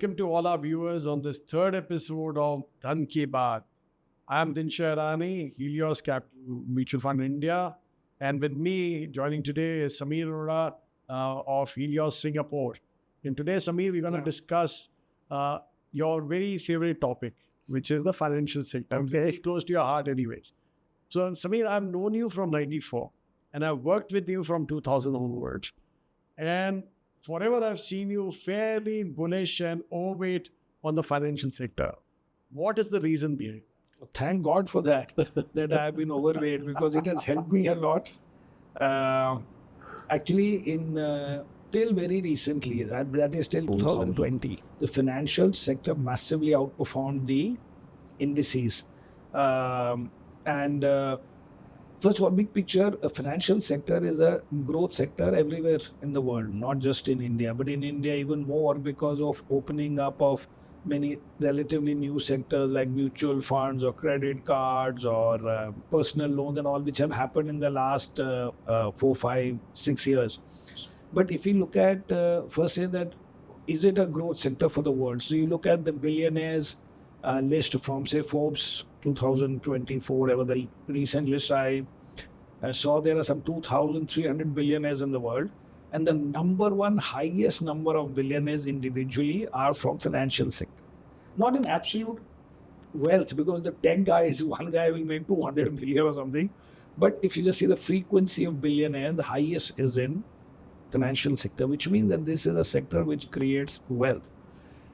welcome to all our viewers on this third episode of Dhan Ki Baat. I am Dinsha, Helios Capital Mutual Fund India, and with me joining today is Samir Arora of Helios Singapore. And today, Samir, we're going to discuss your very favorite topic, which is the financial sector. Okay. It's close to your heart anyways. So, Samir, I've known you from 94, and I've worked with you from 2000 onwards. And forever I've seen you fairly bullish and overweight on the financial sector. What is the reason behind it? Thank God for that, that I have been overweight because it has helped me a lot. Actually, till very recently, that is till 2020, the financial sector massively outperformed the indices. First of all, big picture, a financial sector is a growth sector everywhere in the world, not just in India, but in India even more because of opening up of many relatively new sectors like mutual funds or credit cards or personal loans and all, which have happened in the last 4, 5, 6 years. But if you look at, first say that, is it a growth sector for the world? So you look at the billionaires list from say Forbes 2024, whatever the recent list I saw, there are some 2,300 billionaires in the world. And the highest number of billionaires individually are from financial sector. Not in absolute wealth, because the tech guys, one guy will make 200 billion or something. But if you just see the frequency of billionaires, the highest is in financial sector, which means that this is a sector which creates wealth.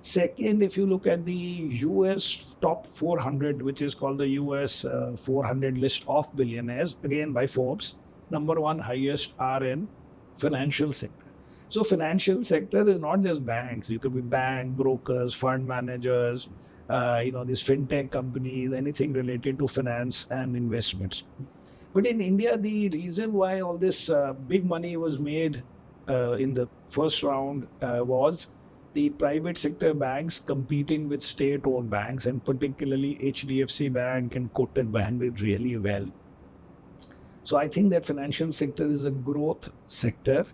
Second, if you look at the US top 400, which is called the US 400 list of billionaires, again by Forbes, number one highest are in financial sector. So financial sector is not just banks. You could be bank, brokers, fund managers, these fintech companies, anything related to finance and investments. But in India, the reason why all this big money was made in the first round was the private sector banks competing with state-owned banks, and particularly HDFC Bank and Kotak Bank did really well. So I think that financial sector is a growth sector.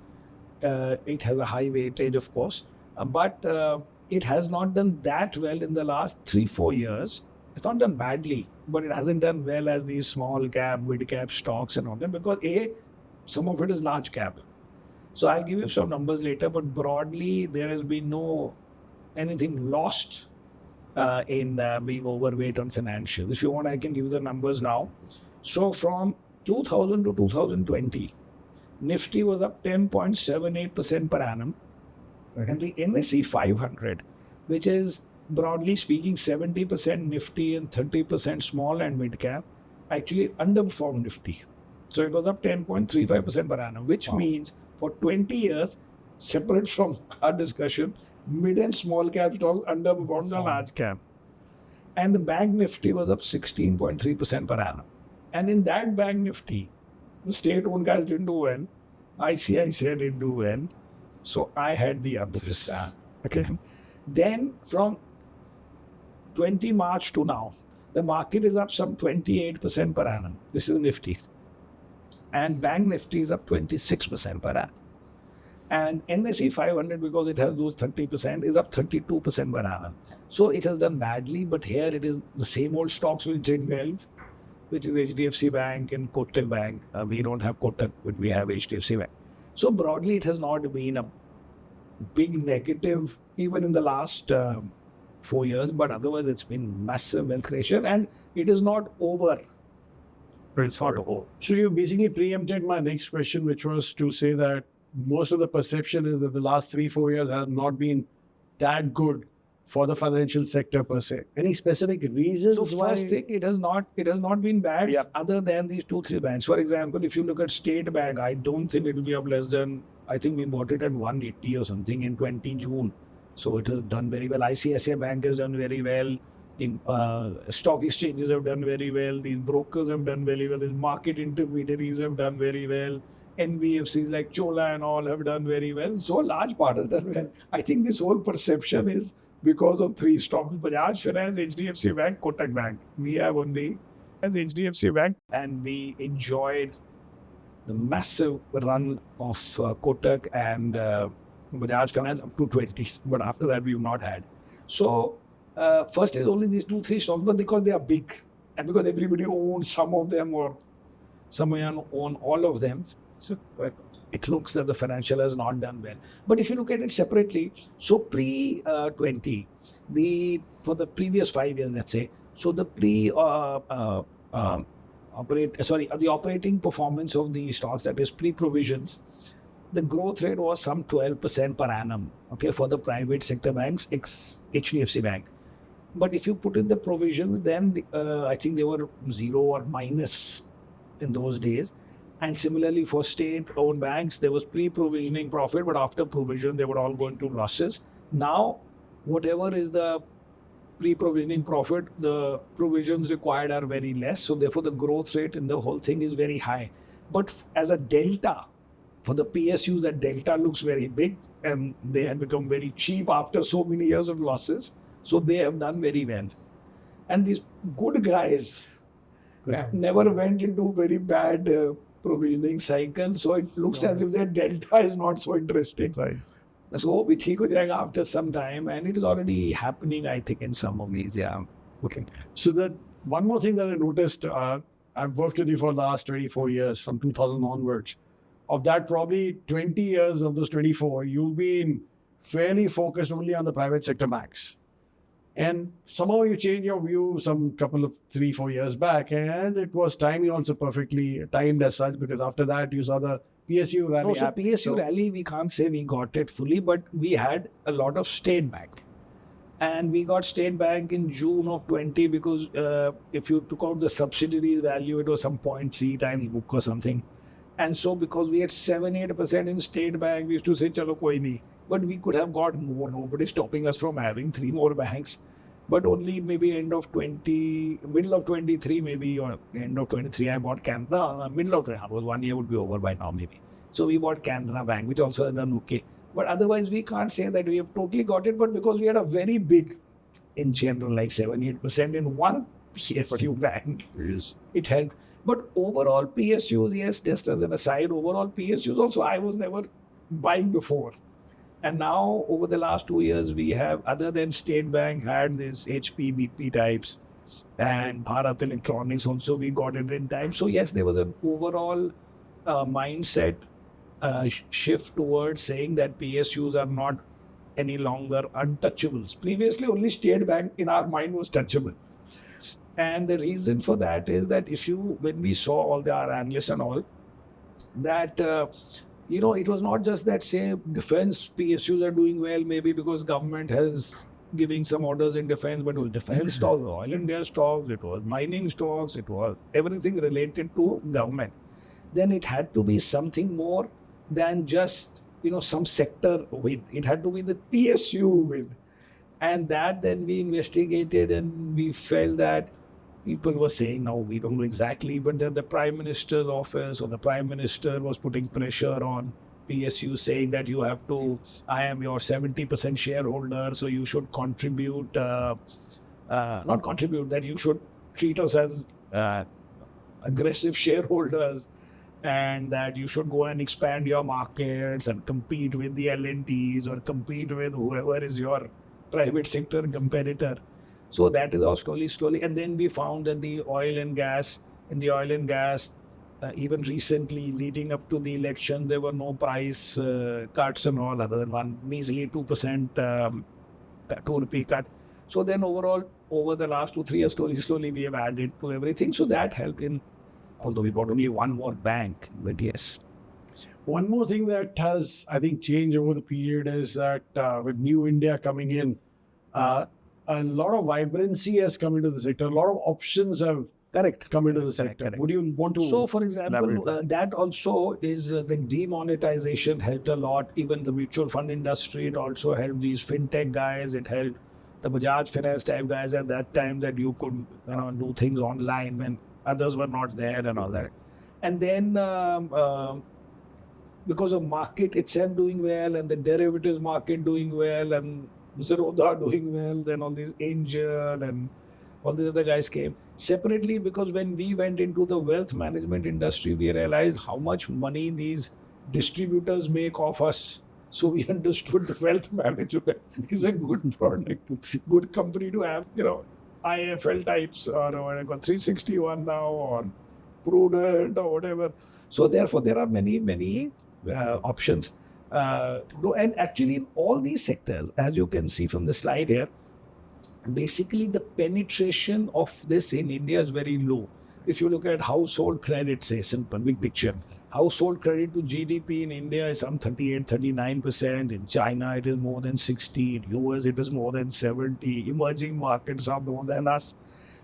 It has a high weightage, of course, but it has not done that well in the last 3-4 years. It's not done badly, but it hasn't done well as these small cap, mid cap stocks and all that, because some of it is large cap. So I'll give you some numbers later, but broadly, there has been no anything lost in being overweight on financial. If you want, I can give you the numbers now. So from 2000 to 2020, Nifty was up 10.78% per annum. And the NSE 500, which is broadly speaking 70% Nifty and 30% small and mid cap, actually underperformed Nifty. So it was up 10.35% per annum, which means for 20 years, separate from our discussion, mid and small cap stocks underperformed the large cap. And the bank Nifty was up 16.3% per annum. And in that bank Nifty, the state-owned guys didn't do well. ICICI didn't do well. So I had the others. Okay. Then from 20 March to now, the market is up some 28% per annum. This is Nifty. And Bank Nifty is up 26% per annum. And NSE 500, because it has those 30%, is up 32% per annum. So it has done badly, but here it is the same old stocks which did well, which is HDFC Bank and Kotak Bank. We don't have Kotak, but we have HDFC Bank. So broadly, it has not been a big negative, even in the last 4 years, but otherwise it's been massive wealth creation, and it is not over. It's not over. So you basically preempted my next question, which was to say that most of the perception is that the last 3-4 years have not been that good for the financial sector per se. Any specific reasons why? First thing, it has not been bad other than these 2-3 banks. For example, if you look at State Bank, I don't think it will be up less than, I think we bought it at 180 or something in 20 June. So it has done very well. ICICI Bank has done very well. The stock exchanges have done very well. These brokers have done very well. These market intermediaries have done very well. NBFCs like Chola and all have done very well. So a large part has done well. I think this whole perception is because of 3 stocks: Bajaj Finance, HDFC Bank, Kotak Bank. We have only HDFC Bank, and we enjoyed the massive run of Kotak and Bajaj Finance up to 20. But after that, we've not had. So first is only these 2-3 stocks, but because they are big and because everybody owns some of them or someone own all of them, so it looks that the financial has not done well. But if you look at it separately, so pre 20, for the previous 5 years, let's say, so the the operating performance of the stocks, that is pre-provisions, the growth rate was some 12% per annum, okay, for the private sector banks, ex HDFC Bank. But if you put in the provisions, then I think they were zero or minus in those days. And similarly for state-owned banks, there was pre-provisioning profit, but after provision, they would all go into losses. Now, whatever is the pre-provisioning profit, the provisions required are very less. So therefore, the growth rate in the whole thing is very high. But as a delta, for the PSUs, that delta looks very big, and they had become very cheap after so many years of losses. So they have done very well. And these good guys never went into very bad provisioning cycle. So it looks as if their delta is not so interesting. Right. So it will go after some time, and it is already happening, I think, in some of these. Yeah. Okay. So that one more thing that I noticed, I've worked with you for the last 24 years, from 2000 onwards. Of that, probably 20 years of those 24, you've been fairly focused only on the private sector banks. And somehow you changed your view some couple of 3-4 years back, and it was timing also perfectly timed as such, because after that you saw the PSU rally. No, so PSU rally, we can't say we got it fully, but we had a lot of State Bank. And we got State Bank in June of 20 because if you took out the subsidiaries value, it was some 0.3 times book or something. And so because we had 7-8% in State Bank, we used to say, chalo koi nahi. But we could have got more. Nobody stopping us from having 3 more banks. But only maybe middle of 23 maybe, or end of 23, I bought Canada. Middle of 20, 1 year would be over by now maybe. So we bought Canada Bank, which also has done okay. But otherwise, we can't say that we have totally got it. But because we had a very big, in general, like 7-8% in one PSU bank, it helped. But overall PSUs, yes, just as an aside, overall PSUs also, I was never buying before. And now, over the last 2 years, we have, other than State Bank, had this HP, BP types, and Bharat Electronics also, we got it in time. So yes, there was an overall mindset shift towards saying that PSUs are not any longer untouchables. Previously, only State Bank in our mind was touchable. And the reason for that is that when we saw all our analysts and all, that it was not just that, say, defense PSUs are doing well, maybe because government has giving some orders in defense, but it was defense stocks, oil and gas stocks, it was mining stocks, it was everything related to government. Then it had to be something more than just, some sector win. It had to be the PSU win. And that then we investigated, and we felt that people were saying, now we don't know exactly, but then the Prime Minister's office or the Prime Minister was putting pressure on PSU, saying that you have to, I am your 70% shareholder, so you should contribute, not contribute, that you should treat us as aggressive shareholders, and that you should go and expand your markets and compete with the L&Ts or compete with whoever is your private sector competitor. So that is how slowly. And then we found that in the oil and gas, even recently leading up to the election, there were no price cuts and all, other than one measly 2% 2 rupee cut. So then overall, over the last 2-3 years, slowly we have added to everything. So that helped in, although we bought only one more bank, but yes. One more thing that has, I think, changed over the period is that with New India coming in, a lot of vibrancy has come into the sector. A lot of options have come into the sector. Correct. Would you want to? So, for example, that also is the demonetization helped a lot. Even the mutual fund industry, it also helped these fintech guys. It helped the Bajaj Finance type guys at that time, that you could do things online when others were not there and all that. And then because of market itself doing well, and the derivatives market doing well, and Zerodha doing well, then all these Angel and all these other guys came. Separately, because when we went into the wealth management industry, we realized how much money these distributors make off us. So we understood the wealth management is a good product, good company to have, IFL types or what I call 361 now or prudent or whatever. So therefore, there are many options to do. And actually, in all these sectors, as you can see from the slide here, basically the penetration of this in India is very low. If you look at household credit, say simple, big picture, household credit to GDP in India is some 38, 39%. In China, it is more than 60. In US, it is more than 70. Emerging markets are more than us.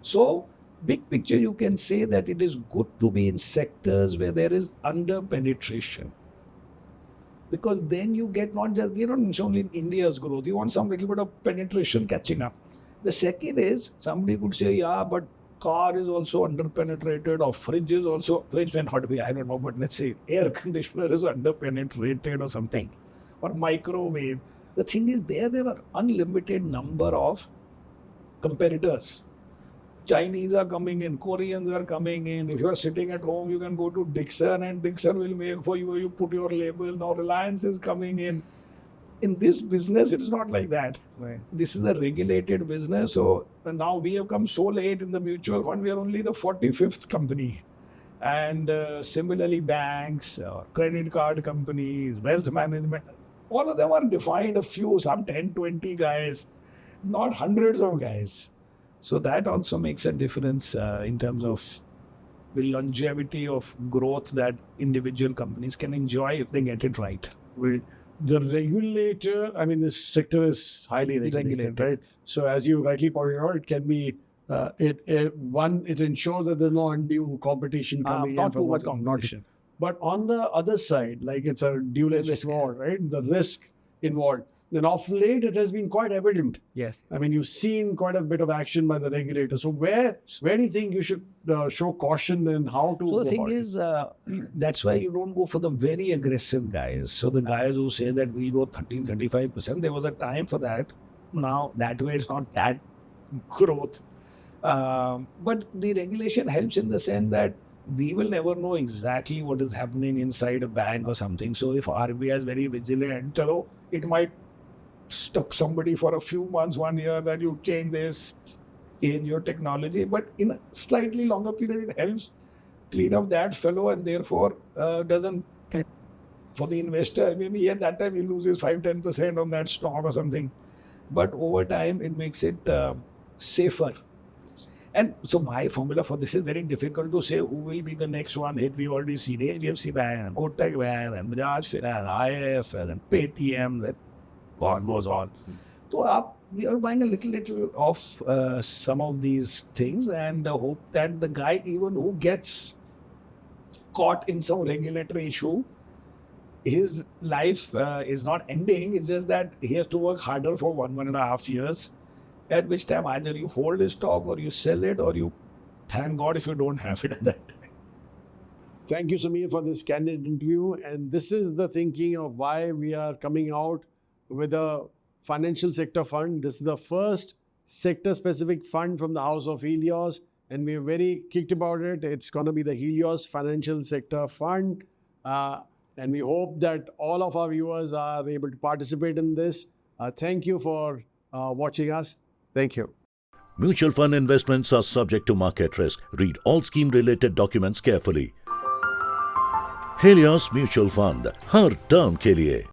So, big picture, you can say that it is good to be in sectors where there is under penetration. Because then you get not just, only in India's growth, you want some little bit of penetration catching up. The second is, somebody could say, yeah, but car is also under-penetrated, or fridge is also, fridge may not be, I don't know, but let's say air conditioner is under-penetrated or something, or microwave. The thing is, there are unlimited number of competitors. Chinese are coming in, Koreans are coming in. If you are sitting at home, you can go to Dixon and Dixon will make for you, you put your label. Now Reliance is coming in. In this business, it is not like that. Right. This is a regulated business. So now we have come so late in the mutual fund, we are only the 45th company. And similarly, banks, credit card companies, wealth management, all of them are defined a few, some 10, 20 guys, not hundreds of guys. So that also makes a difference in terms of the longevity of growth that individual companies can enjoy if they get it right. The regulator, I mean, this sector is highly regulated, right? So as you rightly pointed out, it can be, it ensures that there's no undue competition coming in. Not too much competition. But on the other side, like it's a dual-edged sword, right? The risk involved. Then of late, it has been quite evident. Yes. I mean, you've seen quite a bit of action by the regulator. So where do you think you should show caution and how to? So the thing is, that's why you don't go for the very aggressive guys. So the guys who say that we go 13, 35%, there was a time for that. Now that way it's not that growth. But the regulation helps in the sense that we will never know exactly what is happening inside a bank or something. So if RBI is very vigilant, it might stuck somebody for a few months, 1 year, that you change this in your technology, but in a slightly longer period, it helps clean up that fellow and therefore doesn't, for the investor, maybe at that time he loses 5-10% on that stock or something. But over time, it makes it safer. And so my formula for this is very difficult to say who will be the next one hit. We already see the HDFC Bank, Kotak Bank, and Bajaj Finance, IIFL, and Paytm, that God goes on. So we are buying a little of some of these things and hope that the guy, even who gets caught in some regulatory issue, his life is not ending. It's just that he has to work harder for 1.5 years, at which time either you hold his stock or you sell it or you thank God if you don't have it at that time. Thank you, Samir, for this candid interview. And this is the thinking of why we are coming out with a financial sector fund. This is the first sector-specific fund from the House of Helios, and we're very kicked about it. It's going to be the Helios Financial Sector Fund, and we hope that all of our viewers are able to participate in this. Thank you for watching us. Thank you. Mutual fund investments are subject to market risk. Read all scheme-related documents carefully. Helios Mutual Fund, her term के लिए